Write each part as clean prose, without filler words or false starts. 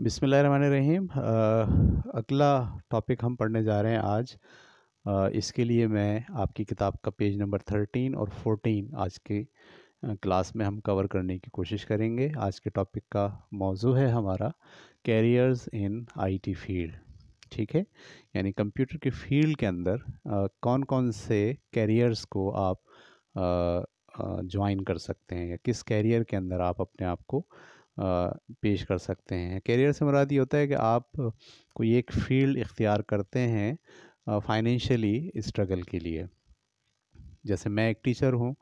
बिस्मिल्लाहिर्रहमानिर्रहीम। अगला टॉपिक हम पढ़ने जा रहे हैं आज। इसके लिए मैं आपकी किताब का पेज नंबर 13 और 14 आज के क्लास में हम कवर करने की कोशिश करेंगे। आज के टॉपिक का मौजू है हमारा कैरियर्स इन आईटी फील्ड। ठीक है, यानी कंप्यूटर के फील्ड के अंदर कौन कौन से कैरियर्स को आप ज्वाइन कर सकते हैं या किस कैरियर के अंदर आप अपने आप को पेश कर सकते हैं। कैरियर से मुराद ये होता है कि आप कोई एक फील्ड इख्तियार करते हैं फाइनेंशियली स्ट्रगल के लिए। जैसे मैं एक टीचर हूँ,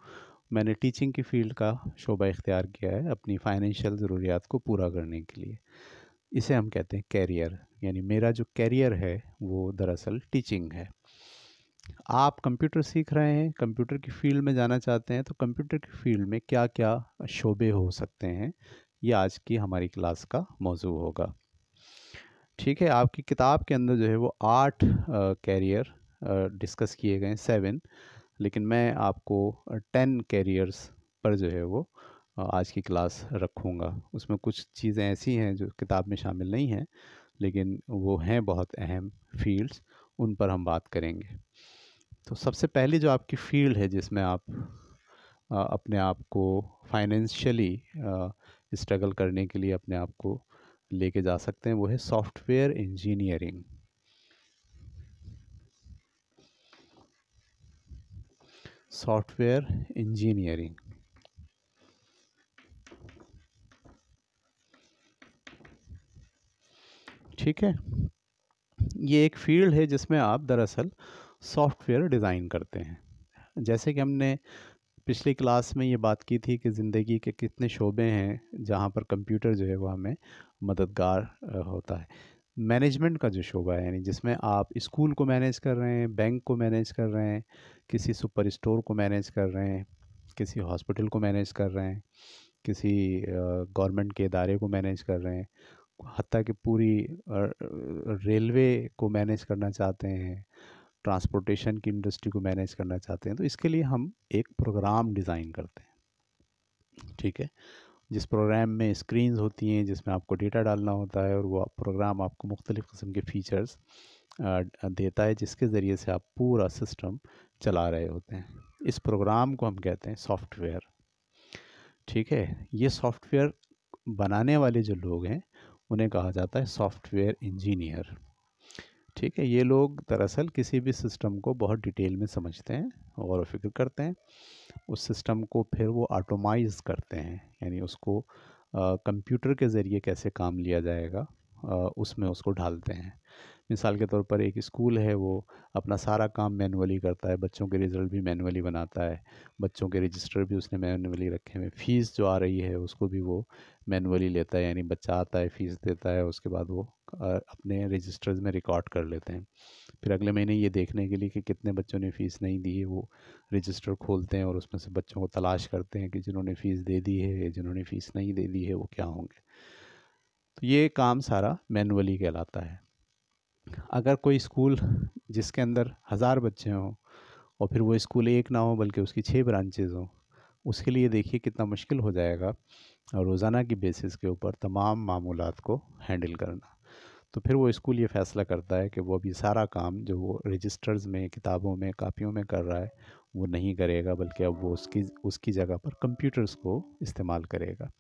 मैंने टीचिंग की फ़ील्ड का शोबा इख्तियार किया है अपनी फ़ाइनेंशियल ज़रूरियात को पूरा करने के लिए। इसे हम कहते हैं कैरियर, यानी मेरा जो कैरियर है वो दरअसल टीचिंग है। आप कंप्यूटर सीख रहे हैं, कंप्यूटर की फ़ील्ड में जाना चाहते हैं, तो कंप्यूटर की फ़ील्ड में क्या क्या शोबे हो सकते हैं, ये आज की हमारी क्लास का मौजू होगा। ठीक है, आपकी किताब के अंदर जो है वो 8 कैरियर डिस्कस किए गए हैं, 7, लेकिन मैं आपको 10 कैरियर्स पर जो है वो आज की क्लास रखूँगा। उसमें कुछ चीज़ें ऐसी हैं जो किताब में शामिल नहीं हैं, लेकिन वो हैं बहुत अहम फील्ड्स, उन पर हम बात करेंगे। तो सबसे पहली जो आपकी फ़ील्ड है जिसमें आप अपने आप को फाइनेंशियली स्ट्रगल करने के लिए अपने आप को लेके जा सकते हैं, वो है सॉफ्टवेयर इंजीनियरिंग। सॉफ्टवेयर इंजीनियरिंग, ठीक है, ये एक फील्ड है जिसमें आप दरअसल सॉफ्टवेयर डिज़ाइन करते हैं। जैसे कि हमने पिछली क्लास में ये बात की थी कि ज़िंदगी के कितने शोबे हैं जहाँ पर कंप्यूटर जो है वो हमें मददगार होता है। मैनेजमेंट का जो शोबा है, यानी जिसमें आप स्कूल को मैनेज कर रहे हैं, बैंक को मैनेज कर रहे हैं, किसी सुपर स्टोर को मैनेज कर रहे हैं, किसी हॉस्पिटल को मैनेज कर रहे हैं, किसी गवर्नमेंट के इदारे को मैनेज कर रहे हैं, हत्ता कि पूरी रेलवे को मैनेज करना चाहते हैं, ट्रांसपोर्टेशन की इंडस्ट्री को मैनेज करना चाहते हैं, तो इसके लिए हम एक प्रोग्राम डिज़ाइन करते हैं। ठीक है, जिस प्रोग्राम में स्क्रीन्स होती हैं जिसमें आपको डेटा डालना होता है और वो प्रोग्राम आपको मुख्तलिफ़ किस्म के फ़ीचर्स देता है जिसके ज़रिए से आप पूरा सिस्टम चला रहे होते हैं। इस प्रोग्राम को हम कहते हैं सॉफ्टवेयर। ठीक है, ये सॉफ्टवेयर बनाने वाले जो लोग हैं उन्हें कहा जाता है सॉफ्टवेयर इंजीनियर। ठीक है, ये लोग दरअसल किसी भी सिस्टम को बहुत डिटेल में समझते हैं, गौर व फिक्र करते हैं, उस सिस्टम को फिर वो ऑटोमाइज करते हैं, यानी उसको कंप्यूटर के ज़रिए कैसे काम लिया जाएगा उसमें उसको ढालते हैं। मिसाल के तौर पर एक स्कूल है, वो अपना सारा काम मैनुअली करता है, बच्चों के रिज़ल्ट भी मैनुअली बनाता है, बच्चों के रजिस्टर भी उसने मैनुअली रखे हुए, फ़ीस जो आ रही है उसको भी वो मैनुअली लेता है, यानी बच्चा आता है फ़ीस देता है, उसके बाद वो अपने रजिस्टर्स में रिकॉर्ड कर लेते हैं। फिर अगले महीने ये देखने के लिए कि कितने बच्चों ने फ़ीस नहीं दी है, वो रजिस्टर खोलते हैं और उसमें से बच्चों को तलाश करते हैं कि जिन्होंने फ़ीस दे दी है, जिन्होंने फ़ीस नहीं दे दी है, वो क्या होंगे। तो ये काम सारा मैनुअली कहलाता है। अगर कोई स्कूल जिसके अंदर 1000 बच्चे हों और फिर वो स्कूल एक ना हो बल्कि उसकी 6 ब्रांचेज़ हों, उसके लिए देखिए कितना मुश्किल हो जाएगा रोज़ाना की बेसिस के ऊपर तमाम मामूलात को हैंडल करना। तो फिर वो स्कूल ये फ़ैसला करता है कि वो अभी सारा काम जो वो रजिस्टर्स में, किताबों में, कापियों में कर रहा है, वो नहीं करेगा, बल्कि अब वो उसकी उसकी जगह पर कंप्यूटर्स को इस्तेमाल करेगा।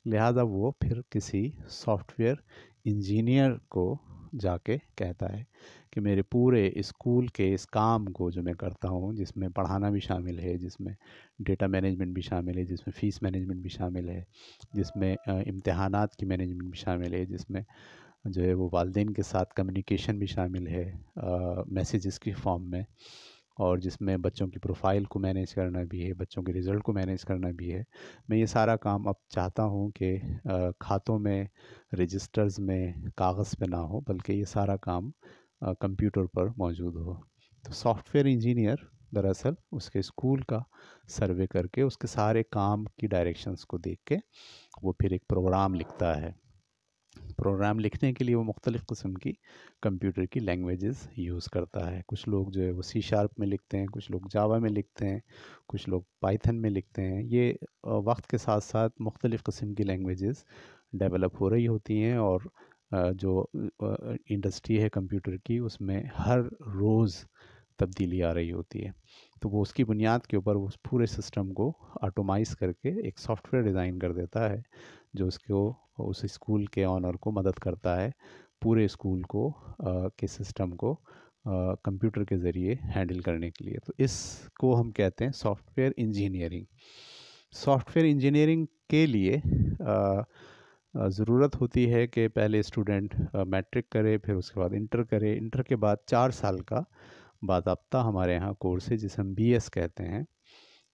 लिहाजा वो फिर किसी सॉफ्टवेयर इंजीनियर को जाके कहता है कि मेरे पूरे स्कूल के इस काम को जो मैं करता हूँ, जिसमें पढ़ाना भी शामिल है, जिसमें डेटा मैनेजमेंट भी शामिल है, जिसमें फ़ीस मैनेजमेंट भी शामिल है, जिसमें इम्तिहानात की मैनेजमेंट भी शामिल है, जिसमें जो है वो वालिदैन के साथ कम्युनिकेशन भी शामिल है मैसेजेस की फॉर्म में, और जिसमें बच्चों की प्रोफाइल को मैनेज करना भी है, बच्चों के रिज़ल्ट को मैनेज करना भी है। मैं ये सारा काम अब चाहता हूँ कि खातों में, रजिस्टर्स में, कागज़ पे ना हो, बल्कि ये सारा काम कंप्यूटर पर मौजूद हो। तो सॉफ्टवेयर इंजीनियर दरअसल उसके स्कूल का सर्वे करके उसके सारे काम की डायरेक्शंस को देख के वो फिर एक प्रोग्राम लिखता है। प्रोग्राम लिखने के लिए वो मुख्तलिफ़ किस्म की कंप्यूटर की लैंग्वेजेस यूज़ करता है। कुछ लोग जो है वो सी शार्प में लिखते हैं, कुछ लोग जावा में लिखते हैं, कुछ लोग पाइथन में लिखते हैं। ये वक्त के साथ साथ मुख्तलिफ़ किस्म की लैंग्वेजेस डेवलप हो रही होती हैं और जो इंडस्ट्री है कंप्यूटर की, उसमें हर रोज़ तब्दीली आ रही होती है। तो वो उसकी बुनियाद के ऊपर उस पूरे सिस्टम को ऑटोमाइज़ करके एक सॉफ्टवेयर डिज़ाइन कर देता है, जो उसको उस स्कूल के ऑनर को मदद करता है पूरे स्कूल को के सिस्टम को कंप्यूटर के ज़रिए हैंडल करने के लिए। तो इसको हम कहते हैं सॉफ्टवेयर इंजीनियरिंग। सॉफ्टवेयर इंजीनियरिंग के लिए ज़रूरत होती है कि पहले स्टूडेंट मैट्रिक करे, फिर उसके बाद इंटर करे। इंटर के बाद 4 साल का बाकायदा हमारे यहाँ कोर्स है जिसे हम BS कहते हैं,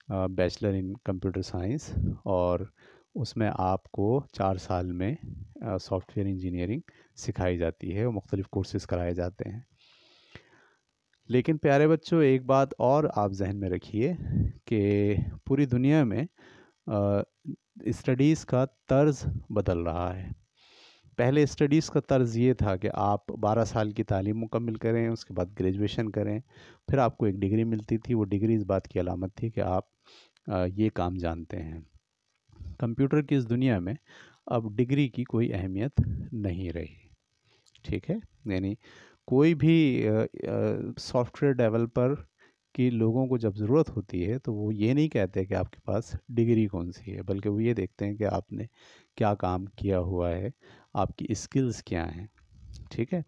बैचलर इन कंप्यूटर साइंस, और उसमें आपको 4 साल में सॉफ्टवेयर इंजीनियरिंग सिखाई जाती है और मुख्तलिफ़ कोर्सेज़ कराए जाते हैं। लेकिन प्यारे बच्चों, एक बात और आप जहन में रखिए कि पूरी दुनिया में स्टडीज़ का तर्ज बदल रहा है। पहले स्टडीज़ का तर्ज ये था कि आप 12 साल की तालीम मुकम्मल करें, उसके बाद ग्रेजुएशन करें, फिर आपको एक डिग्री मिलती थी। वो डिग्री इस बात की अलामत थी कि आप ये काम जानते हैं। कंप्यूटर की इस दुनिया में अब डिग्री की कोई अहमियत नहीं रही, ठीक है। यानी कोई भी सॉफ्टवेयर डेवलपर कि लोगों को जब ज़रूरत होती है तो वो ये नहीं कहते कि आपके पास डिग्री कौन सी है, बल्कि वो ये देखते हैं कि आपने क्या काम किया हुआ है, आपकी स्किल्स क्या हैं, ठीक है।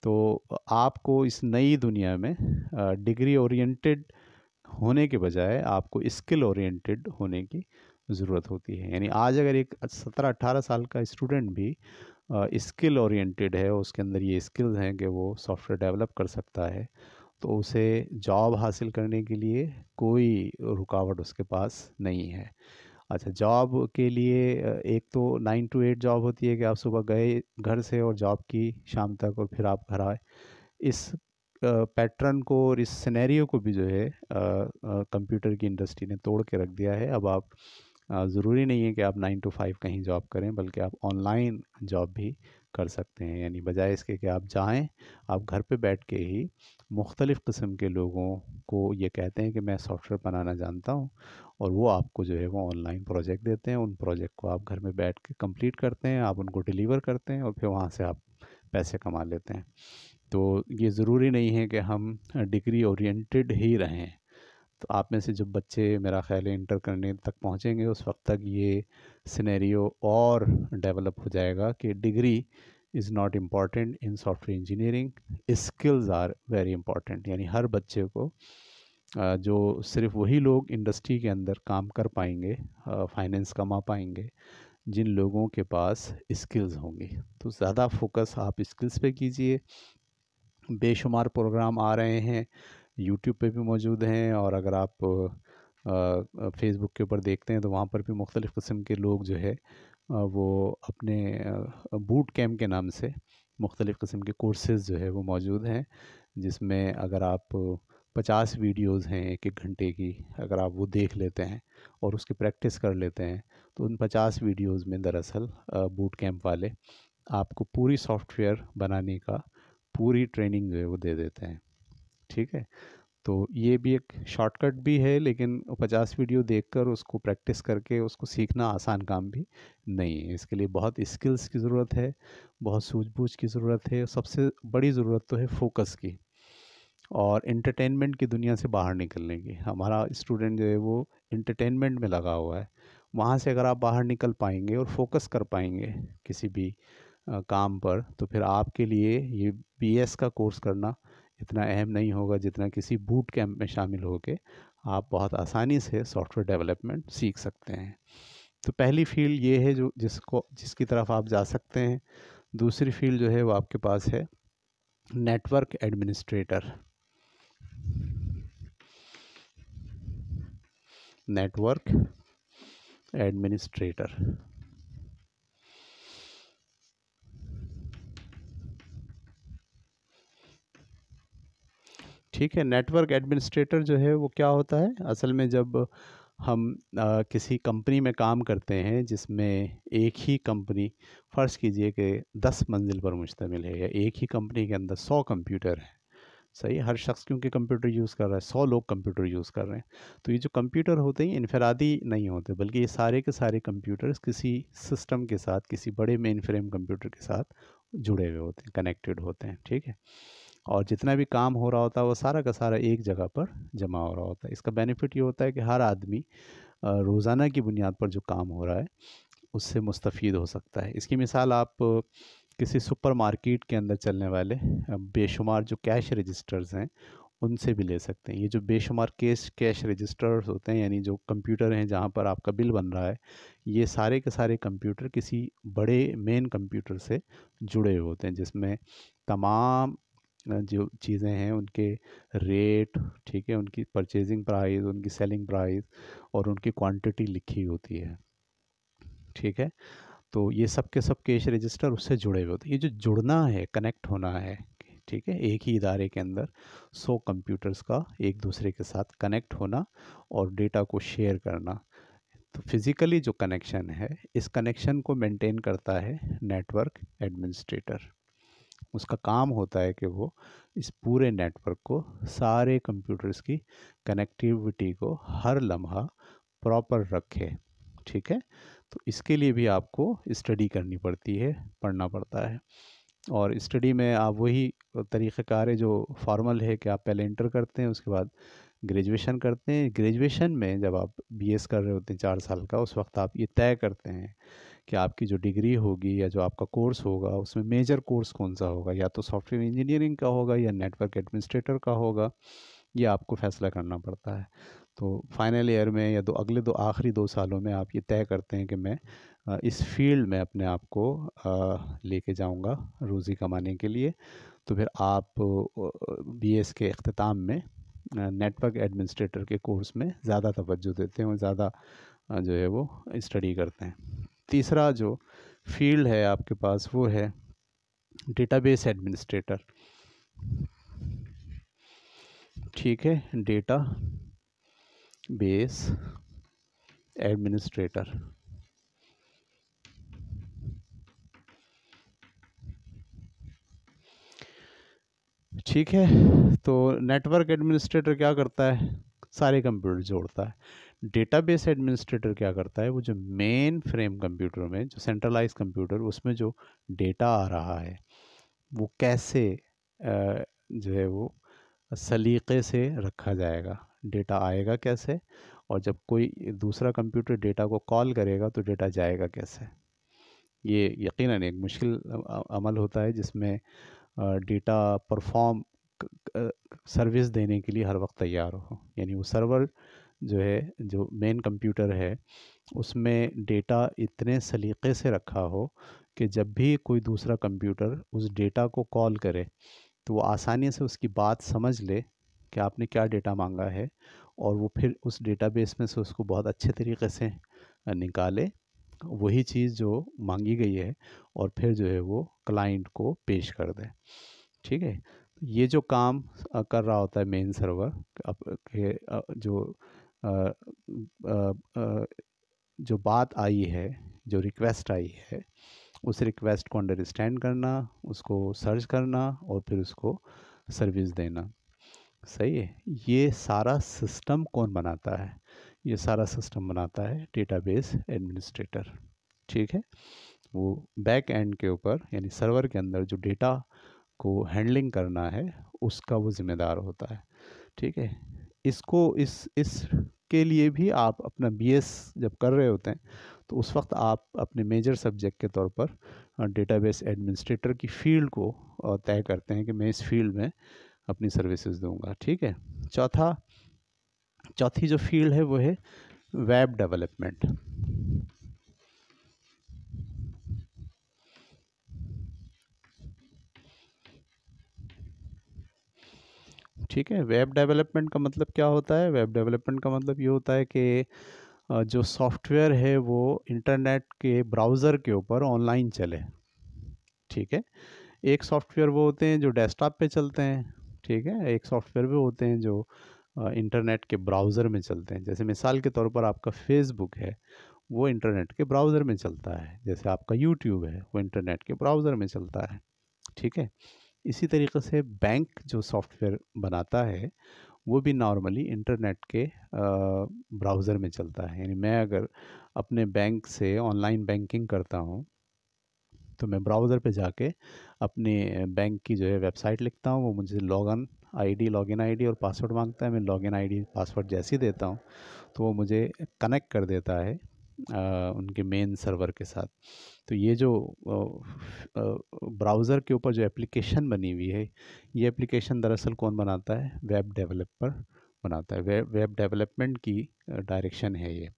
तो आपको इस नई दुनिया में डिग्री ओरिएंटेड होने के बजाय आपको स्किल ओरिएंटेड होने की ज़रूरत होती है। यानी आज अगर एक 17-18 साल का स्टूडेंट भी स्किल ओरिएंटेड है, उसके अंदर ये स्किल्स हैं कि वो सॉफ्टवेयर डेवलप कर सकता है, तो उसे जॉब हासिल करने के लिए कोई रुकावट उसके पास नहीं है। अच्छा, जॉब के लिए एक तो 9 to 8 जॉब होती है कि आप सुबह गए घर से और जॉब की शाम तक और फिर आप घर आए। इस पैटर्न को और इस सिनेरियो को भी जो है कंप्यूटर की इंडस्ट्री ने तोड़ के रख दिया है। अब आप ज़रूरी नहीं है कि आप 9 to 5 कहीं जॉब करें, बल्कि आप ऑनलाइन जॉब भी कर सकते हैं। यानी बजाय इसके कि आप जाएं, आप घर पे बैठ के ही मुख्तलिफ़ किस्म के लोगों को ये कहते हैं कि मैं सॉफ्टवेयर बनाना जानता हूँ, और वो आपको जो है वो ऑनलाइन प्रोजेक्ट देते हैं। उन प्रोजेक्ट को आप घर में बैठ के कंप्लीट करते हैं, आप उनको डिलीवर करते हैं और फिर वहाँ से आप पैसे कमा लेते हैं। तो ये ज़रूरी नहीं है कि हम डिग्री ओरिएंटेड ही रहें। तो आप में से जो बच्चे मेरा ख़्याल है इंटर करने तक पहुँचेंगे, उस वक्त तक ये सिनेरियो और डेवलप हो जाएगा कि degree is not important in software engineering, skills are very important. यानी हर बच्चे को जो सिर्फ वही लोग इंडस्ट्री के अंदर काम कर पाएंगे, फाइनेंस कमा पाएंगे, जिन लोगों के पास स्किल्स होंगी। तो ज़्यादा फोकस आप स्किल्स पे कीजिए। बेशुमार प्रोग्राम आ रहे हैं, यूट्यूब पे भी मौजूद हैं, और अगर आप फेसबुक के ऊपर देखते हैं तो वहाँ पर भी मुख्तलिफ़ किस्म के लोग जो है वो अपने बूट कैम्प के नाम से मुख्तलिफ़ किस्म के कोर्सेज़ जो है वो मौजूद हैं, जिसमें अगर आप 50 वीडियोज़ हैं 1-1 घंटे की, अगर आप वो देख लेते हैं और उसकी प्रैक्टिस कर लेते हैं, तो उन 50 वीडियोज़ में दरअसल बूट कैम्प वाले आपको पूरी सॉफ्टवेयर बनाने का पूरी ट्रेनिंग जो है वो दे देते हैं, ठीक है। तो ये भी एक शॉर्टकट भी है, लेकिन 50 वीडियो देखकर उसको प्रैक्टिस करके उसको सीखना आसान काम भी नहीं है। इसके लिए बहुत स्किल्स की ज़रूरत है, बहुत सूझबूझ की ज़रूरत है, सबसे बड़ी ज़रूरत तो है फोकस की और एंटरटेनमेंट की दुनिया से बाहर निकलने की। हमारा स्टूडेंट जो है वो एंटरटेनमेंट में लगा हुआ है, वहाँ से अगर आप बाहर निकल पाएंगे और फोकस कर पाएंगे किसी भी काम पर, तो फिर आपके लिए ये BS का कोर्स करना इतना अहम नहीं होगा जितना किसी बूट कैंप में शामिल होकर आप बहुत आसानी से सॉफ्टवेयर डेवलपमेंट सीख सकते हैं। तो पहली फील्ड ये है जो जिसकी तरफ आप जा सकते हैं। दूसरी फील्ड जो है वो आपके पास है नेटवर्क एडमिनिस्ट्रेटर। नेटवर्क एडमिनिस्ट्रेटर, ठीक है। नेटवर्क एडमिनिस्ट्रेटर जो है वो क्या होता है असल में, जब हम किसी कंपनी में काम करते हैं जिसमें एक ही कंपनी, फ़र्ज़ कीजिए कि 10 मंजिल पर मुश्तमिल है, या एक ही कंपनी के अंदर 100 कंप्यूटर हैं, सही, हर शख्स क्योंकि कंप्यूटर यूज़ कर रहा है, 100 लोग कंप्यूटर यूज़ कर रहे हैं। तो ये जो कंप्यूटर होते हैं इनफरादी नहीं होते, बल्कि ये सारे के सारे कंप्यूटर्स किसी सिस्टम के साथ, किसी बड़े मेन फ्रेम कंप्यूटर के साथ जुड़े हुए होते हैं, कनेक्टेड होते हैं, ठीक है। और जितना भी काम हो रहा होता है वो सारा का सारा एक जगह पर जमा हो रहा होता है। इसका बेनिफिट ये होता है कि हर आदमी रोज़ाना की बुनियाद पर जो काम हो रहा है उससे मुस्तफ़ीद हो सकता है। इसकी मिसाल आप किसी सुपरमार्केट के अंदर चलने वाले बेशुमार जो कैश रजिस्टर्स हैं उनसे भी ले सकते हैं। ये जो बेशुमार कैश रजिस्टर्स होते हैं, यानी जो कंप्यूटर हैं जहाँ पर आपका बिल बन रहा है, ये सारे के सारे कंप्यूटर किसी बड़े मेन कंप्यूटर से जुड़े हुए होते हैं, जिसमें तमाम जो चीज़ें हैं उनके रेट, ठीक है, उनकी परचेजिंग प्राइस, उनकी सेलिंग प्राइस और उनकी क्वांटिटी लिखी होती है, ठीक है। तो ये सब के सब कैश रजिस्टर उससे जुड़े हुए होते हैं। ये जो जुड़ना है, कनेक्ट होना है, ठीक है, एक ही इदारे के अंदर 100 कंप्यूटर्स का एक दूसरे के साथ कनेक्ट होना और डेटा को शेयर करना। तो फिज़िकली जो कनेक्शन है, इस कनेक्शन को मेंटेन करता है नेटवर्क एडमिनिस्ट्रेटर। उसका काम होता है कि वो इस पूरे नेटवर्क को, सारे कंप्यूटर्स की कनेक्टिविटी को हर लम्हा प्रॉपर रखे, ठीक है। तो इसके लिए भी आपको स्टडी करनी पड़ती है, पढ़ना पड़ता है। और स्टडी में आप वही तरीक़ेकार है जो फॉर्मल है कि आप पहले इंटर करते हैं, उसके बाद ग्रेजुएशन करते हैं। ग्रेजुएशन में जब आप बीएस कर रहे होते हैं 4 साल का, उस वक्त आप ये तय करते हैं कि आपकी जो डिग्री होगी या जो आपका कोर्स होगा उसमें मेजर कोर्स कौन सा होगा, या तो सॉफ्टवेयर इंजीनियरिंग का होगा या नेटवर्क एडमिनिस्ट्रेटर का होगा। ये आपको फैसला करना पड़ता है। तो फाइनल ईयर में या अगले आखिरी 2 सालों में आप ये तय करते हैं कि मैं इस फील्ड में अपने आप को लेके जाऊंगा रोज़ी कमाने के लिए। तो फिर आप बीएस के अख्ताम में नेटवर्क एडमिनिस्ट्रेटर के कोर्स में ज़्यादा तवज्जो देते हैं और ज़्यादा जो है वो स्टडी करते हैं। तीसरा जो फील्ड है आपके पास वो है डेटाबेस एडमिनिस्ट्रेटर, ठीक है, डेटा बेस एडमिनिस्ट्रेटर। ठीक है, तो नेटवर्क एडमिनिस्ट्रेटर क्या करता है? सारे कंप्यूटर जोड़ता है। डेटाबेस एडमिनिस्ट्रेटर क्या करता है? वो जो मेन फ्रेम कंप्यूटर में, जो सेंट्रलाइज कंप्यूटर, उसमें जो डेटा आ रहा है वो कैसे जो है वो सलीक़े से रखा जाएगा, डेटा आएगा कैसे, और जब कोई दूसरा कंप्यूटर डेटा को कॉल करेगा तो डेटा जाएगा कैसे। ये यकीनन एक मुश्किल अमल होता है जिसमें डेटा परफॉर्म सर्विस देने के लिए हर वक्त तैयार हो। यानी वो सर्वर जो है, जो मेन कंप्यूटर है, उसमें डेटा इतने सलीक़े से रखा हो कि जब भी कोई दूसरा कंप्यूटर उस डेटा को कॉल करे तो वो आसानी से उसकी बात समझ ले कि आपने क्या डेटा मांगा है, और वो फिर उस डेटाबेस में से उसको बहुत अच्छे तरीके से निकाले वही चीज़ जो मांगी गई है, और फिर जो है वो क्लाइंट को पेश कर दे, ठीक है। ये जो काम कर रहा होता है मेन सर्वर के अ, अ, अ, जो बात आई है, जो रिक्वेस्ट आई है, उस रिक्वेस्ट को अंडरस्टैंड करना, उसको सर्च करना और फिर उसको सर्विस देना। सही है। ये सारा सिस्टम कौन बनाता है? ये सारा सिस्टम बनाता है डेटाबेस एडमिनिस्ट्रेटर, ठीक है। वो बैक एंड के ऊपर, यानी सर्वर के अंदर जो डेटा को हैंडलिंग करना है उसका वो ज़िम्मेदार होता है, ठीक है। इसको इस के लिए भी आप अपना बीएस जब कर रहे होते हैं तो उस वक्त आप अपने मेजर सब्जेक्ट के तौर पर डेटाबेस एडमिनिस्ट्रेटर की फ़ील्ड को तय करते हैं कि मैं इस फील्ड में अपनी सर्विसेज दूंगा, ठीक है। चौथी जो फील्ड है वो है वेब डेवलपमेंट। ठीक है, वेब डेवलपमेंट का मतलब क्या होता है? वेब डेवलपमेंट का मतलब ये होता है कि जो सॉफ्टवेयर है वो इंटरनेट के ब्राउज़र के ऊपर ऑनलाइन चले, ठीक है। एक सॉफ्टवेयर वो होते हैं जो डेस्कटॉप पे चलते हैं, ठीक है। एक सॉफ्टवेयर वो होते हैं जो इंटरनेट के ब्राउज़र में चलते हैं। जैसे मिसाल के तौर पर आपका फेसबुक है, वो इंटरनेट के ब्राउज़र में चलता है। जैसे आपका यूट्यूब है, वो इंटरनेट के ब्राउज़र में चलता है, ठीक है। इसी तरीके से बैंक जो सॉफ्टवेयर बनाता है वो भी नॉर्मली इंटरनेट के ब्राउज़र में चलता है। यानी मैं अगर अपने बैंक से ऑनलाइन बैंकिंग करता हूँ तो मैं ब्राउज़र पे जाके अपने बैंक की जो है वेबसाइट लिखता हूँ, वो मुझे लॉगिन आईडी और पासवर्ड मांगता है। मैं लॉगिन आईडी पासवर्ड जैसे ही देता हूँ तो वो मुझे कनेक्ट कर देता है उनके मेन सर्वर के साथ। तो ये जो ब्राउज़र के ऊपर जो एप्लीकेशन बनी हुई है, ये एप्लीकेशन दरअसल कौन बनाता है? वेब डेवलपर बनाता है। वेब डेवलपमेंट की डायरेक्शन है ये।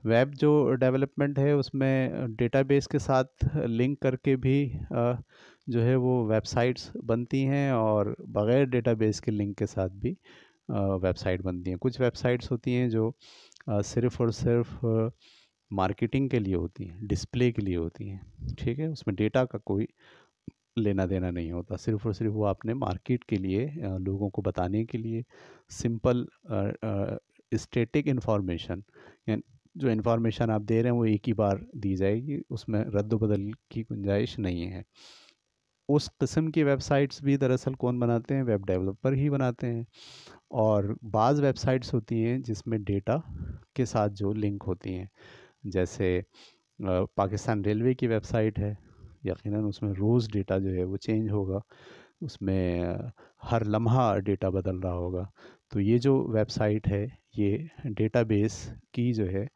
वेब जो डेवलपमेंट है उसमें डेटाबेस के साथ लिंक करके भी जो है वो वेबसाइट्स बनती हैं, और बग़ैर डेटाबेस के लिंक के साथ भी वेबसाइट बनती हैं। कुछ वेबसाइट्स होती हैं जो सिर्फ़ और सिर्फ मार्केटिंग के लिए होती हैं, डिस्प्ले के लिए होती हैं, ठीक है? उसमें डेटा का कोई लेना देना नहीं होता। सिर्फ़ और सिर्फ वो आपने मार्केट के लिए लोगों को बताने के लिए सिंपल स्टैटिक इन्फॉर्मेशन, यानी जो इन्फॉर्मेशन आप दे रहे हैं वो एक ही बार दी जाएगी, उसमें रद्द-बदल की गुंजाइश नहीं है। उस किस्म की वेबसाइट्स भी दरअसल कौन बनाते हैं? वेब डेवलपर ही बनाते हैं। और बाज़ वेबसाइट्स होती हैं जिसमें डेटा के साथ जो लिंक होती हैं, जैसे पाकिस्तान रेलवे की वेबसाइट है, यकीनन उसमें रोज़ डेटा जो है वो चेंज होगा, उसमें हर लम्हा डेटा बदल रहा होगा। तो ये जो वेबसाइट है ये डेटाबेस की जो है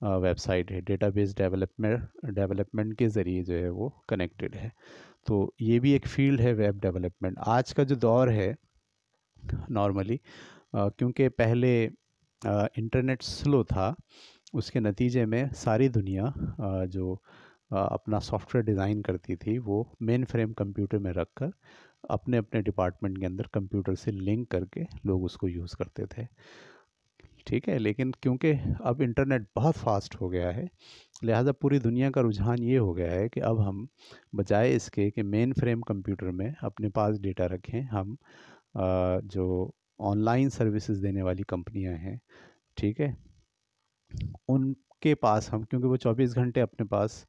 वेबसाइट है, डेटाबेस डेवलपमेंट के ज़रिए जो है वो कनेक्टेड है। तो ये भी एक फ़ील्ड है वेब डेवलपमेंट। आज का जो दौर है नॉर्मली, क्योंकि पहले इंटरनेट स्लो था, उसके नतीजे में सारी दुनिया जो अपना सॉफ्टवेयर डिज़ाइन करती थी वो मेन फ्रेम कंप्यूटर में रखकर अपने अपने डिपार्टमेंट के अंदर कंप्यूटर से लिंक करके लोग उसको यूज़ करते थे, ठीक है? लेकिन क्योंकि अब इंटरनेट बहुत फास्ट हो गया है, लिहाजा पूरी दुनिया का रुझान ये हो गया है कि अब हम बजाय इसके कि मेन फ्रेम कंप्यूटर में अपने पास डेटा रखें, हम जो ऑनलाइन सर्विसेज देने वाली कंपनियां हैं, ठीक है, उनके पास हम, क्योंकि वो 24 घंटे अपने पास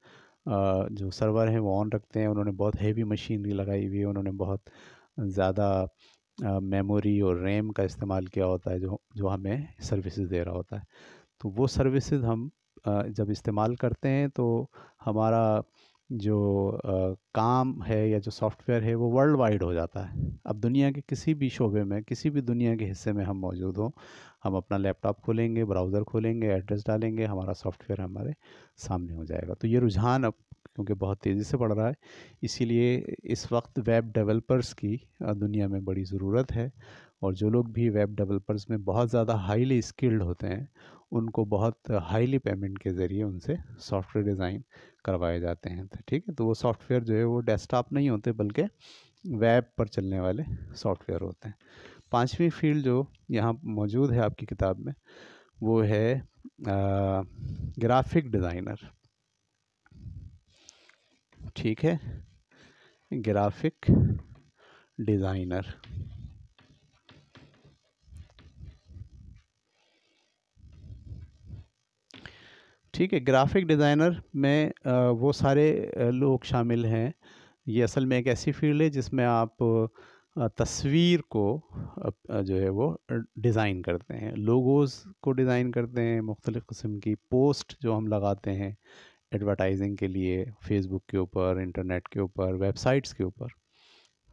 जो सर्वर हैं वो ऑन रखते हैं, उन्होंने बहुत हैवी मशीनरी लगाई हुई है, उन्होंने बहुत ज़्यादा मेमोरी और रैम का इस्तेमाल किया होता है जो जो हमें सर्विसेज दे रहा होता है। तो वो सर्विसेज हम जब इस्तेमाल करते हैं तो हमारा जो काम है या जो सॉफ्टवेयर है वो वर्ल्ड वाइड हो जाता है। अब दुनिया के किसी भी शोबे में, किसी भी दुनिया के हिस्से में हम मौजूद हों, हम अपना लैपटॉप खोलेंगे, ब्राउज़र खोलेंगे, एड्रेस डालेंगे, हमारा सॉफ्टवेयर हमारे सामने हो जाएगा। तो ये रुझान अब क्योंकि बहुत तेज़ी से बढ़ रहा है, इसीलिए इस वक्त वेब डेवलपर्स की दुनिया में बड़ी ज़रूरत है। और जो लोग भी वेब डेवलपर्स में बहुत ज़्यादा हाईली स्किल्ड होते हैं, उनको बहुत हाईली पेमेंट के ज़रिए उनसे सॉफ्टवेयर डिज़ाइन करवाए जाते हैं। तो ठीक है, तो वो सॉफ्टवेयर जो है वो डेस्कटॉप नहीं होते बल्कि वेब पर चलने वाले सॉफ्टवेयर होते हैं। पांचवी फील्ड जो यहाँ मौजूद है आपकी किताब में वो है ग्राफिक डिज़ाइनर, ठीक है, ग्राफिक डिज़ाइनर। ठीक है, ग्राफिक डिज़ाइनर में वो सारे लोग शामिल हैं। ये असल में एक ऐसी फील्ड है जिसमें आप तस्वीर को जो है वो डिज़ाइन करते हैं, लोगोज़ को डिज़ाइन करते हैं, मुख्तलिफ़ किस्म की पोस्ट जो हम लगाते हैं एडवर्टाइजिंग के लिए, फेसबुक के ऊपर, इंटरनेट के ऊपर, वेबसाइट्स के ऊपर,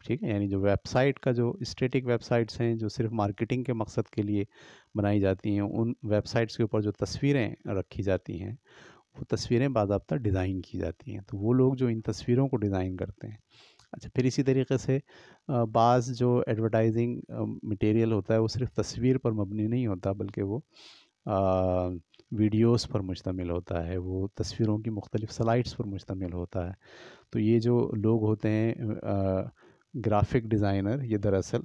ठीक है। यानी जो वेबसाइट का जो स्टैटिक वेबसाइट्स हैं जो सिर्फ मार्केटिंग के मकसद के लिए बनाई जाती हैं, उन वेबसाइट्स के ऊपर जो तस्वीरें रखी जाती हैं वो तस्वीरें बाज़ाब्ता डिज़ाइन की जाती हैं। तो वो लोग जो इन तस्वीरों को डिज़ाइन करते हैं। अच्छा, फिर इसी तरीके से बाज़ जो एडवर्टाइजिंग मटेरियल होता है वो सिर्फ तस्वीर पर मबनी नहीं होता, बल्कि वो वीडियोस पर मुश्तमिल होता है, वो तस्वीरों की मुख्तलिफ़ स्लाइड्स पर मुश्तमिल होता है। तो ये जो लोग होते हैं ग्राफिक डिज़ाइनर, ये दरअसल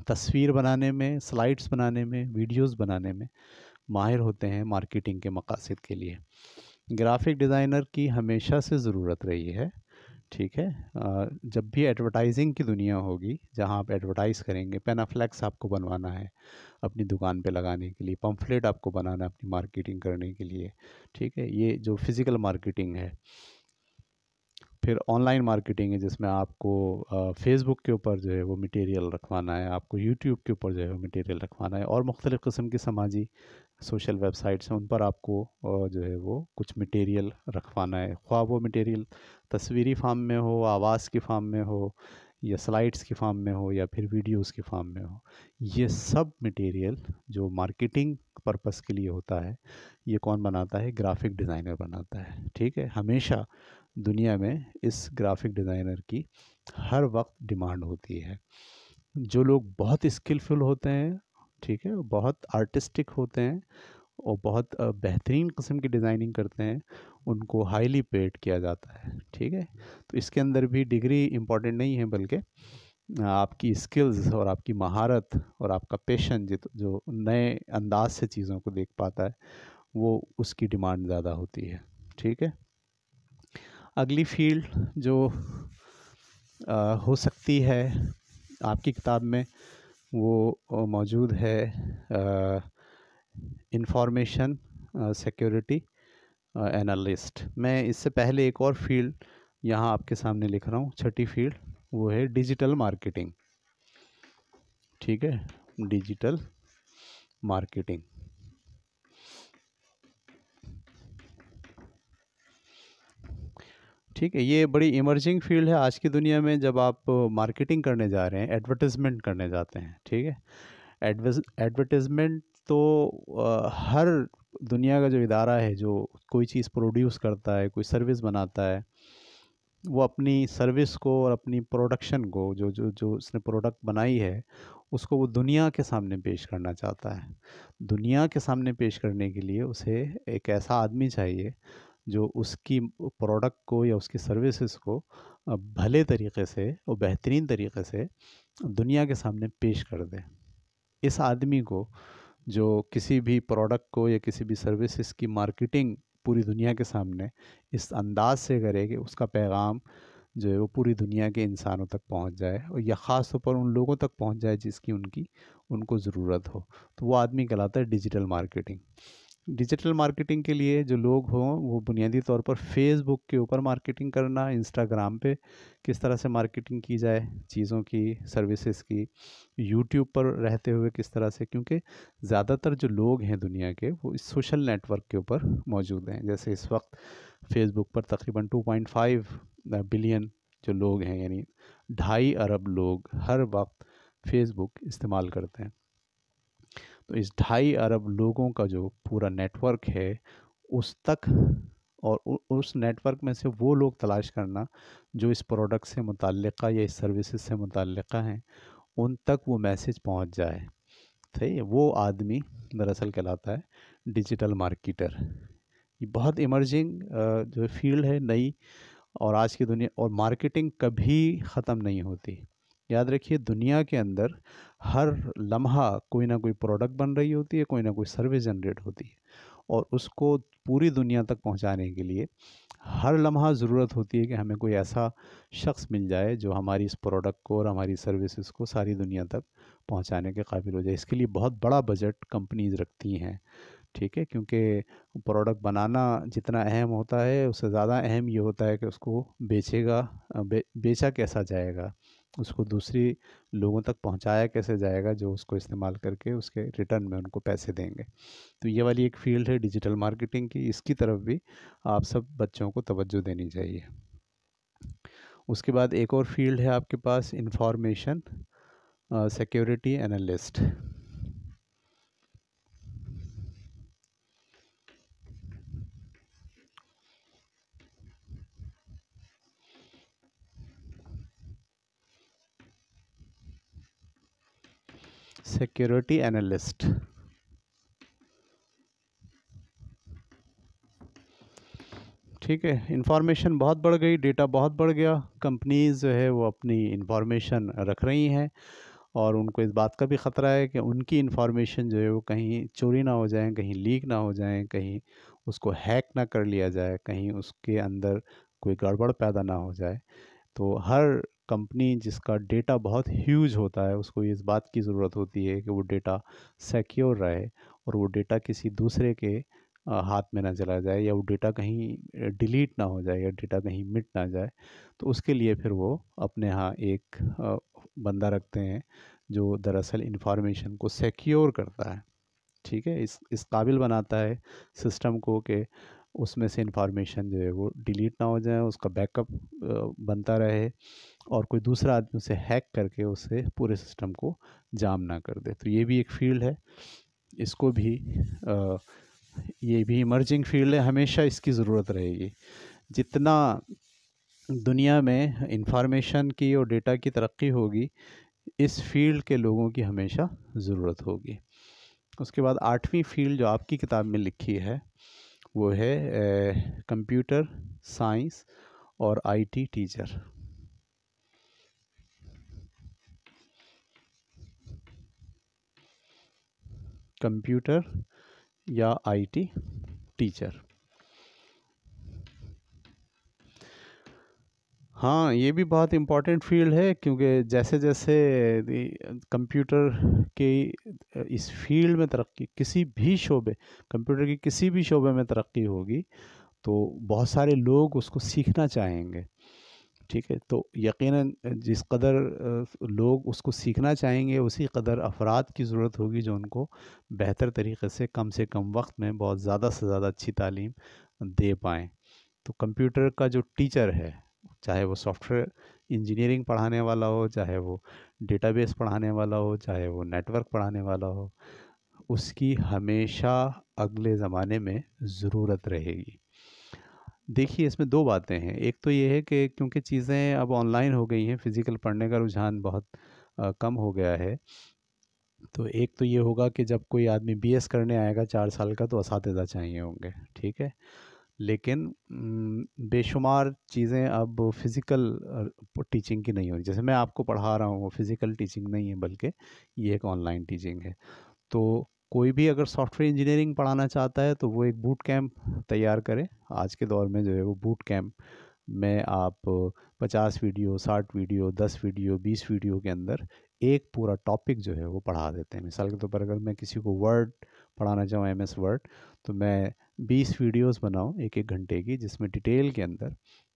तस्वीर बनाने में, स्लाइड्स बनाने में, वीडियोस बनाने में माहिर होते हैं मार्केटिंग के मकासद के लिए। ग्राफिक डिज़ाइनर की हमेशा से ज़रूरत रही है, ठीक है। जब भी एडवर्टाइजिंग की दुनिया होगी, जहाँ आप एडवर्टाइज़ करेंगे, पेनाफ्लेक्स आपको बनवाना है अपनी दुकान पे लगाने के लिए, पम्फलेट आपको बनाना है अपनी मार्केटिंग करने के लिए, ठीक है, ये जो फिज़िकल मार्केटिंग है। फिर ऑनलाइन मार्केटिंग है जिसमें आपको फेसबुक के ऊपर जो है वो मटेरियल रखवाना है, आपको यूट्यूब के ऊपर जो है वो मटेरियल रखवाना है, और मुख्तलिफ़ किस्म की समाजी सोशल वेबसाइट्स हैं, उन पर आपको जो है वो कुछ मटेरियल रखवाना है, ख्वाह वो मटेरियल तस्वीरी फार्म में हो, आवाज़ की फार्म में हो, या स्लाइड्स की फार्म में हो, या फिर वीडियोस की फार्म में हो। ये सब मटेरियल जो मार्केटिंग पर्पस के लिए होता है, ये कौन बनाता है? ग्राफिक डिज़ाइनर बनाता है। ठीक है, हमेशा दुनिया में इस ग्राफिक डिज़ाइनर की हर वक्त डिमांड होती है। जो लोग बहुत स्किलफुल होते हैं, ठीक है, बहुत आर्टिस्टिक होते हैं और बहुत बेहतरीन किस्म की डिज़ाइनिंग करते हैं, उनको हाईली पेड किया जाता है। ठीक है, तो इसके अंदर भी डिग्री इम्पॉर्टेंट नहीं है, बल्कि आपकी स्किल्स और आपकी महारत और आपका पैशन जो नए अंदाज से चीज़ों को देख पाता है, वो उसकी डिमांड ज़्यादा होती है। ठीक है, अगली फील्ड जो हो सकती है आपकी किताब में, वो मौजूद है इंफॉर्मेशन सिक्योरिटी एनालिस्ट। मैं इससे पहले एक और फील्ड यहाँ आपके सामने लिख रहा हूँ, छठी फील्ड, वो है डिजिटल मार्केटिंग। ठीक है, डिजिटल मार्केटिंग। ठीक है, ये बड़ी इमर्जिंग फील्ड है आज की दुनिया में। जब आप मार्केटिंग करने जा रहे हैं, एडवर्टाइजमेंट करने जाते हैं, ठीक है, एडवर्टाइजमेंट तो हर दुनिया का जो इदारा है जो कोई चीज़ प्रोड्यूस करता है, कोई सर्विस बनाता है, वो अपनी सर्विस को और अपनी प्रोडक्शन को, जो जो जो उसने प्रोडक्ट बनाई है, उसको वो दुनिया के सामने पेश करना चाहता है। दुनिया के सामने पेश करने के लिए उसे एक ऐसा आदमी चाहिए जो उसकी प्रोडक्ट को या उसकी सर्विसेज को भले तरीक़े से और बेहतरीन तरीक़े से दुनिया के सामने पेश कर दे। इस आदमी को, जो किसी भी प्रोडक्ट को या किसी भी सर्विसेज की मार्केटिंग पूरी दुनिया के सामने इस अंदाज से करे कि उसका पैगाम जो है वो पूरी दुनिया के इंसानों तक पहुंच जाए, और या ख़ास तौर पर उन लोगों तक पहुंच जाए जिसकी उनको ज़रूरत हो, तो वो आदमी कहलाता है डिजिटल मार्केटिंग। डिजिटल मार्केटिंग के लिए जो लोग हों, वो बुनियादी तौर पर फेसबुक के ऊपर मार्केटिंग करना, इंस्टाग्राम पे किस तरह से मार्केटिंग की जाए चीज़ों की, सर्विसेज की, यूट्यूब पर रहते हुए किस तरह से, क्योंकि ज़्यादातर जो लोग हैं दुनिया के, वो इस सोशल नेटवर्क के ऊपर मौजूद हैं। जैसे इस वक्त फेसबुक पर तकरीबन 2.5 बिलियन जो लोग हैं, यानी 2.5 अरब लोग हर वक्त फेसबुक इस्तेमाल करते हैं। तो इस 2.5 अरब लोगों का जो पूरा नेटवर्क है, उस तक, और उस नेटवर्क में से वो लोग तलाश करना जो इस प्रोडक्ट से मुतल्लिक़ा या इस सर्विसेज से मुतल्लिक़ा हैं, उन तक वो मैसेज पहुंच जाए। सही है, वो आदमी दरअसल कहलाता है डिजिटल मार्केटर। ये बहुत इमर्जिंग जो फील्ड है, नई, और आज की दुनिया, और मार्केटिंग कभी ख़त्म नहीं होती। याद रखिए, दुनिया के अंदर हर लम्हा कोई ना कोई प्रोडक्ट बन रही होती है, कोई ना कोई सर्विस जनरेट होती है, और उसको पूरी दुनिया तक पहुंचाने के लिए हर लम्हा ज़रूरत होती है कि हमें कोई ऐसा शख्स मिल जाए जो हमारी इस प्रोडक्ट को और हमारी सर्विसेज को सारी दुनिया तक पहुंचाने के काबिल हो जाए। इसके लिए बहुत बड़ा बजट कंपनीज रखती हैं। ठीक है, क्योंकि प्रोडक्ट बनाना जितना अहम होता है, उससे ज़्यादा अहम ये होता है कि उसको बेचा कैसा जाएगा, उसको दूसरी लोगों तक पहुंचाया कैसे जाएगा, जो उसको इस्तेमाल करके उसके रिटर्न में उनको पैसे देंगे। तो ये वाली एक फ़ील्ड है डिजिटल मार्केटिंग की, इसकी तरफ भी आप सब बच्चों को तवज्जो देनी चाहिए। उसके बाद एक और फील्ड है आपके पास, information security analyst. Security analyst, ठीक है, इंफॉर्मेशन बहुत बढ़ गई, डेटा बहुत बढ़ गया, कंपनीज़ जो है वो अपनी इंफॉर्मेशन रख रही हैं, और उनको इस बात का भी ख़तरा है कि उनकी इंफॉर्मेशन जो है वो कहीं चोरी ना हो जाए, कहीं लीक ना हो जाए, कहीं उसको हैक ना कर लिया जाए, कहीं उसके अंदर कोई गड़बड़ पैदा ना हो जाए। तो हर कंपनी जिसका डेटा बहुत ह्यूज होता है, उसको इस बात की ज़रूरत होती है कि वो डेटा सिक्योर रहे, और वो डेटा किसी दूसरे के हाथ में ना चला जाए, या वो डेटा कहीं डिलीट ना हो जाए, या डेटा कहीं मिट ना जाए। तो उसके लिए फिर वो अपने यहाँ एक बंदा रखते हैं जो दरअसल इंफॉर्मेशन को सिक्योर करता है। ठीक है, इस काबिल बनाता है सिस्टम को कि उसमें से इंफॉर्मेशन जो है वो डिलीट ना हो जाए, उसका बैकअप बनता रहे और कोई दूसरा आदमी उसे हैक करके उसे पूरे सिस्टम को जाम ना कर दे। तो ये भी एक फील्ड है, इसको भी ये भी इमर्जिंग फील्ड है, हमेशा इसकी ज़रूरत रहेगी। जितना दुनिया में इंफॉर्मेशन की और डेटा की तरक्की होगी, इस फील्ड के लोगों की हमेशा ज़रूरत होगी। उसके बाद 8वीं फील्ड जो आपकी किताब में लिखी है वो है कंप्यूटर साइंस और आईटी टीचर। कंप्यूटर या आईटी टीचर। हाँ, ये भी बहुत इम्पोर्टेंट फील्ड है, क्योंकि जैसे जैसे कंप्यूटर के इस फील्ड में तरक्की, किसी भी शोबे, कंप्यूटर की किसी भी शोबे में तरक्की होगी तो बहुत सारे लोग उसको सीखना चाहेंगे। ठीक है, तो यकीनन जिस कदर लोग उसको सीखना चाहेंगे, उसी कदर अफराद की ज़रूरत होगी जो उनको बेहतर तरीके से कम वक्त में बहुत ज़्यादा से ज़्यादा अच्छी तालीम दे पाएँ। तो कंप्यूटर का जो टीचर है, चाहे वो सॉफ्टवेयर इंजीनियरिंग पढ़ाने वाला हो, चाहे वो डेटाबेस पढ़ाने वाला हो, चाहे वो नेटवर्क पढ़ाने वाला हो, उसकी हमेशा अगले ज़माने में ज़रूरत रहेगी। देखिए, इसमें दो बातें हैं। एक तो ये है कि क्योंकि चीज़ें अब ऑनलाइन हो गई हैं, फिज़िकल पढ़ने का रुझान बहुत कम हो गया है। तो एक तो ये होगा कि जब कोई आदमी बीएस करने आएगा 4 साल का, तो असातिज़ा चाहिए होंगे, ठीक है। लेकिन बेशुमार चीज़ें अब फिज़िकल टीचिंग की नहीं हो रही। जैसे मैं आपको पढ़ा रहा हूँ, वो फिज़िकल टीचिंग नहीं है, बल्कि ये एक ऑनलाइन टीचिंग है। तो कोई भी अगर सॉफ्टवेयर इंजीनियरिंग पढ़ाना चाहता है तो वो एक बूट कैंप तैयार करे। आज के दौर में जो है वो बूट कैंप में आप 50 वीडियो, 60 वीडियो, 10 वीडियो, 20 वीडियो के अंदर एक पूरा टॉपिक जो है वो पढ़ा देते हैं। मिसाल के तौर पर अगर मैं किसी को वर्ड पढ़ाना चाहूँ, एमएस वर्ड, तो मैं 20 वीडियोस बनाऊँ 1-1 घंटे की, जिसमें डिटेल के अंदर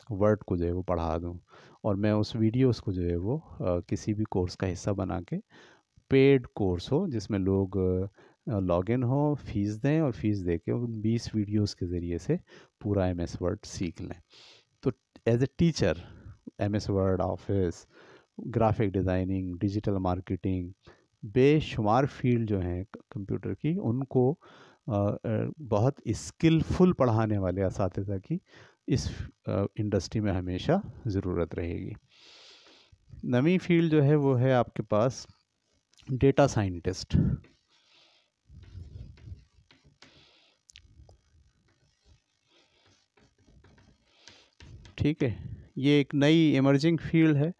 वर्ड को जो है वो पढ़ा दूँ, और मैं उस वीडियोस को जो है वो किसी भी कोर्स का हिस्सा बना के, पेड कोर्स हो जिसमें लोग लॉगिन हो, फीस दें और फीस दे के उन 20 वीडियोस के ज़रिए से पूरा एमएस वर्ड सीख लें। तो as a teacher, MS Word, office, graphic designing, digital marketing, बेशुमार फील्ड जो हैं कंप्यूटर की, उनको बहुत स्किलफुल पढ़ाने वाले असातिज़ा की इस इंडस्ट्री में हमेशा ज़रूरत रहेगी। नवी फील्ड जो है वो है आपके पास डेटा साइंटिस्ट। ठीक है, ये एक नई इमर्जिंग फील्ड है,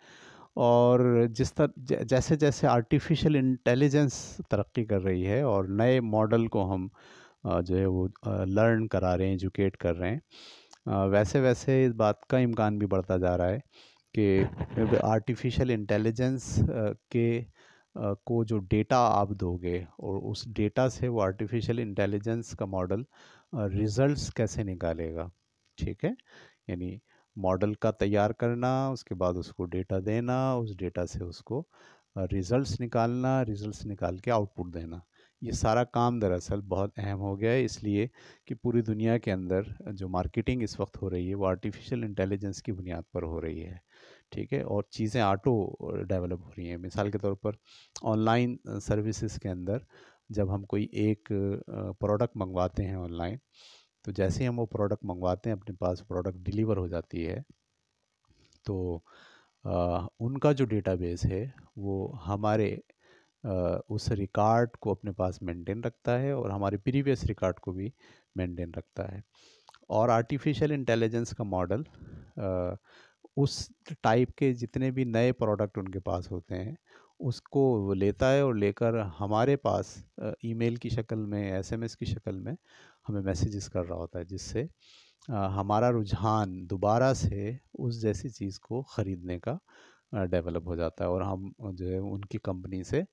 और जिस तरह जैसे जैसे आर्टिफिशियल इंटेलिजेंस तरक्की कर रही है और नए मॉडल को हम जो है वो लर्न करा रहे हैं, एजुकेट कर रहे हैं, वैसे वैसे इस बात का इम्कान भी बढ़ता जा रहा है कि आर्टिफिशियल इंटेलिजेंस के को जो डेटा आप दोगे और उस डेटा से वो आर्टिफिशियल इंटेलिजेंस का मॉडल रिजल्ट्स कैसे निकालेगा। ठीक है, यानी मॉडल का तैयार करना, उसके बाद उसको डेटा देना, उस डेटा से उसको रिजल्ट्स निकालना, रिजल्ट्स निकाल के आउटपुट देना, ये सारा काम दरअसल बहुत अहम हो गया है। इसलिए कि पूरी दुनिया के अंदर जो मार्केटिंग इस वक्त हो रही है वो आर्टिफिशियल इंटेलिजेंस की बुनियाद पर हो रही है। ठीक है, और चीज़ें ऑटो डेवलप हो रही हैं। मिसाल के तौर पर ऑनलाइन सर्विसेज के अंदर जब हम कोई एक प्रोडक्ट मंगवाते हैं ऑनलाइन, तो जैसे ही हम वो प्रोडक्ट मंगवाते हैं, अपने पास प्रोडक्ट डिलीवर हो जाती है, तो उनका जो डेटाबेस है वो हमारे उस रिकॉर्ड को अपने पास मेंटेन रखता है और हमारे प्रीवियस रिकॉर्ड को भी मेंटेन रखता है। और आर्टिफिशियल इंटेलिजेंस का मॉडल उस टाइप के जितने भी नए प्रोडक्ट उनके पास होते हैं, उसको वो लेता है और लेकर हमारे पास ईमेल की शक्ल में, एसएमएस की शक्ल में हमें मैसेजेस कर रहा होता है, जिससे हमारा रुझान दोबारा से उस जैसी चीज़ को ख़रीदने का डेवलप हो जाता है, और हम जो है उनकी कंपनी से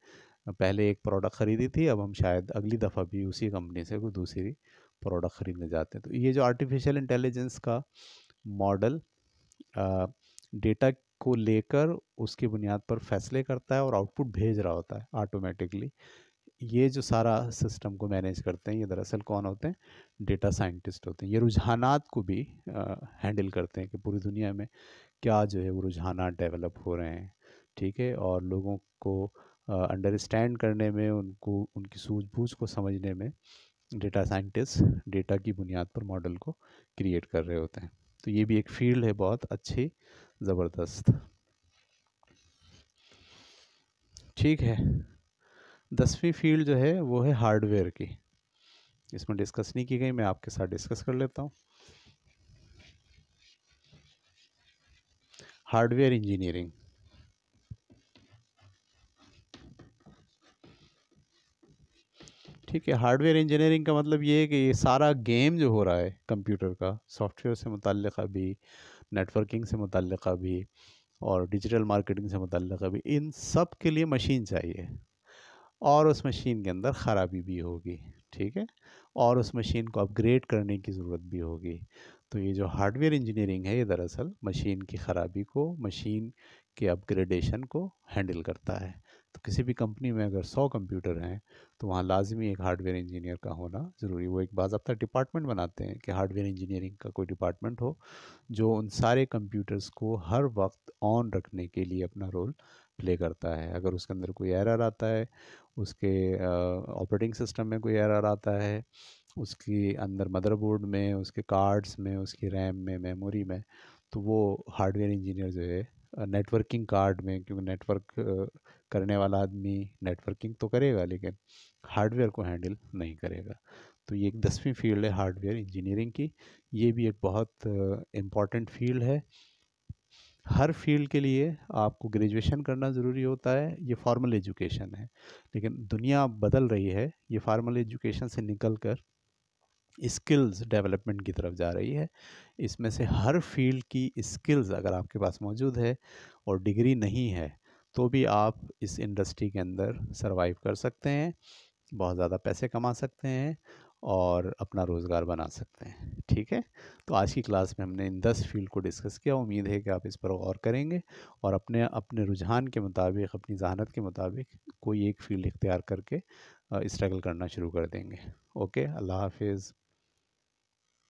पहले एक प्रोडक्ट ख़रीदी थी, अब हम शायद अगली दफ़ा भी उसी कंपनी से कोई दूसरी प्रोडक्ट ख़रीदने जाते हैं। तो ये जो आर्टिफिशियल इंटेलिजेंस का मॉडल डेटा को लेकर उसकी बुनियाद पर फैसले करता है और आउटपुट भेज रहा होता है ऑटोमेटिकली, ये जो सारा सिस्टम को मैनेज करते हैं ये दरअसल कौन होते हैं? डेटा साइंटिस्ट होते हैं। ये रुझानात को भी हैंडल करते हैं कि पूरी दुनिया में क्या जो है वो रुझानात डेवलप हो रहे हैं, ठीक है, और लोगों को अंडरस्टैंड करने में, उनको उनकी सूझबूझ को समझने में डेटा साइंटिस्ट डेटा की बुनियाद पर मॉडल को क्रिएट कर रहे होते हैं। तो ये भी एक फील्ड है बहुत अच्छी, ज़बरदस्त। ठीक है, 10वीं फील्ड जो है वो है हार्डवेयर की। इसमें डिस्कस नहीं की गई, मैं आपके साथ डिस्कस कर लेता हूँ। Hardware engineering. ठीक है, हार्डवेयर इंजीनियरिंग का मतलब ये है कि ये सारा गेम जो हो रहा है कंप्यूटर का, सॉफ्टवेयर से मुतल्लिक़ भी, नेटवर्किंग से मुतल्लिक़ भी, और डिजिटल मार्केटिंग से मुतल्लिक़ भी, इन सब के लिए मशीन चाहिए, और उस मशीन के अंदर ख़राबी भी होगी, ठीक है, और उस मशीन को अपग्रेड करने की ज़रूरत भी होगी। तो ये जो हार्डवेयर इंजीनियरिंग है ये दरअसल मशीन की ख़राबी को, मशीन के अपग्रेडेशन को हैंडल करता है। तो किसी भी कंपनी में अगर 100 कंप्यूटर हैं तो वहाँ लाजमी एक हार्डवेयर इंजीनियर का होना ज़रूरी। वो एक बाज़ाब्ता डिपार्टमेंट बनाते हैं कि हार्डवेयर इंजीनियरिंग का कोई डिपार्टमेंट हो जो उन सारे कंप्यूटर्स को हर वक्त ऑन रखने के लिए अपना रोल प्ले करता है। अगर उसके अंदर कोई एरर आता है, उसके ऑपरेटिंग सिस्टम में कोई एरर आता है, उसके अंदर मदरबोर्ड में, उसके कार्ड्स में, उसकी रैम में, मेमोरी में, तो वो हार्डवेयर इंजीनियर जो है नेटवर्किंग कार्ड में, क्योंकि नेटवर्क करने वाला आदमी नेटवर्किंग तो करेगा लेकिन हार्डवेयर को हैंडल नहीं करेगा। तो ये एक 10वीं फील्ड है हार्डवेयर इंजीनियरिंग की। ये भी एक बहुत इम्पॉर्टेंट फील्ड है। हर फील्ड के लिए आपको ग्रेजुएशन करना ज़रूरी होता है, ये फॉर्मल एजुकेशन है, लेकिन दुनिया बदल रही है, ये फॉर्मल एजुकेशन से निकल कर स्किल्स डेवलपमेंट की तरफ जा रही है। इसमें से हर फील्ड की स्किल्स अगर आपके पास मौजूद है और डिग्री नहीं है तो भी आप इस इंडस्ट्री के अंदर सरवाइव कर सकते हैं, बहुत ज़्यादा पैसे कमा सकते हैं और अपना रोज़गार बना सकते हैं। ठीक है, तो आज की क्लास में हमने इन 10 फील्ड को डिस्कस किया। उम्मीद है कि आप इस पर गौर करेंगे और अपने अपने रुझान के मुताबिक, अपनी जहानत के मुताबिक कोई एक फील्ड इख्तियार करके स्ट्रगल करना शुरू कर देंगे। ओके, अल्लाह हाफिज़।